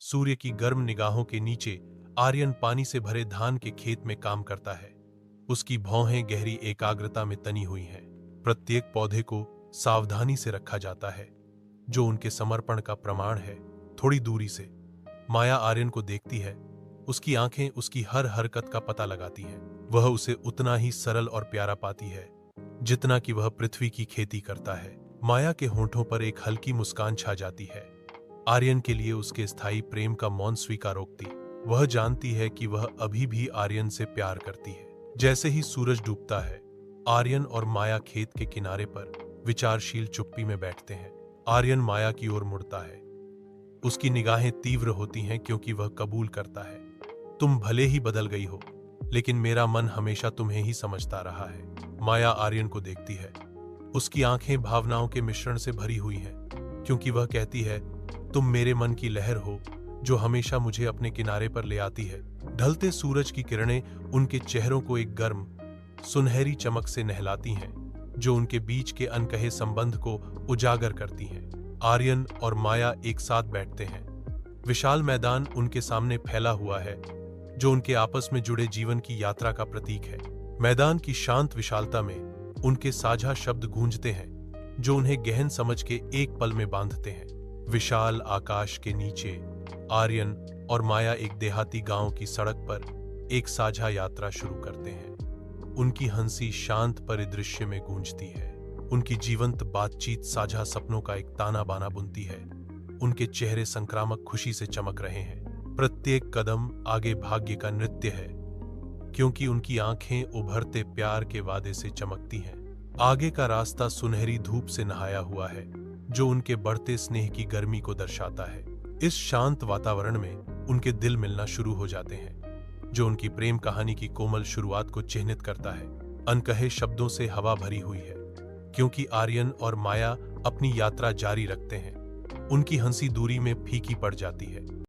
सूर्य की गर्म निगाहों के नीचे आर्यन पानी से भरे धान के खेत में काम करता है। उसकी भौहें गहरी एकाग्रता में तनी हुई हैं। प्रत्येक पौधे को सावधानी से रखा जाता है, जो उनके समर्पण का प्रमाण है। थोड़ी दूरी से माया आर्यन को देखती है। उसकी आंखें उसकी हर हरकत का पता लगाती हैं। वह उसे उतना ही सरल और प्यारा पाती है जितना कि वह पृथ्वी की खेती करता है। माया के होंठों पर एक हल्की मुस्कान छा जाती है। आर्यन के लिए उसके स्थायी प्रेम का मौन स्वीकारोक्ति। वह जानती है कि वह अभी भी आर्यन से प्यार करती है। जैसे ही सूरज डूबता है, आर्यन और माया खेत के किनारे पर विचारशील चुप्पी में बैठते हैं। आर्यन माया की ओर मुड़ता है। उसकी निगाहें तीव्र होती हैं क्योंकि वह कबूल करता है, तुम भले ही बदल गई हो, लेकिन मेरा मन हमेशा तुम्हें ही समझता रहा है। माया आर्यन को देखती है। उसकी आंखें भावनाओं के मिश्रण से भरी हुई हैं, क्योंकि वह कहती है, तुम मेरे मन की लहर हो जो हमेशा मुझे अपने किनारे पर ले आती है। ढलते सूरज की किरणें उनके चेहरों को एक गर्म, सुनहरी चमक से नहलाती हैं, जो उनके बीच के अनकहे संबंध को उजागर करती हैं। आर्यन और माया एक साथ बैठते हैं। विशाल मैदान उनके सामने फैला हुआ है, जो उनके आपस में जुड़े जीवन की यात्रा का प्रतीक है। मैदान की शांत विशालता में उनके साझा शब्द गूंजते हैं, जो उन्हें गहन समझ के एक पल में बांधते हैं। विशाल आकाश के नीचे आर्यन और माया एक देहाती गांव की सड़क पर एक साझा यात्रा शुरू करते हैं। उनकी हंसी शांत परिदृश्य में गूंजती है। उनकी जीवंत बातचीत साझा सपनों का एक ताना बाना बुनती है। उनके चेहरे संक्रामक खुशी से चमक रहे हैं। प्रत्येक कदम आगे भाग्य का नृत्य है, क्योंकि उनकी आंखें उभरते प्यार के वादे से चमकती हैं। आगे का रास्ता सुनहरी धूप से नहाया हुआ है, जो उनके बढ़ते स्नेह की गर्मी को दर्शाता है। इस शांत वातावरण में उनके दिल मिलना शुरू हो जाते हैं, जो उनकी प्रेम कहानी की कोमल शुरुआत को चिह्नित करता है। अनकहे शब्दों से हवा भरी हुई है, क्योंकि आर्यन और माया अपनी यात्रा जारी रखते हैं। उनकी हंसी दूरी में फीकी पड़ जाती है।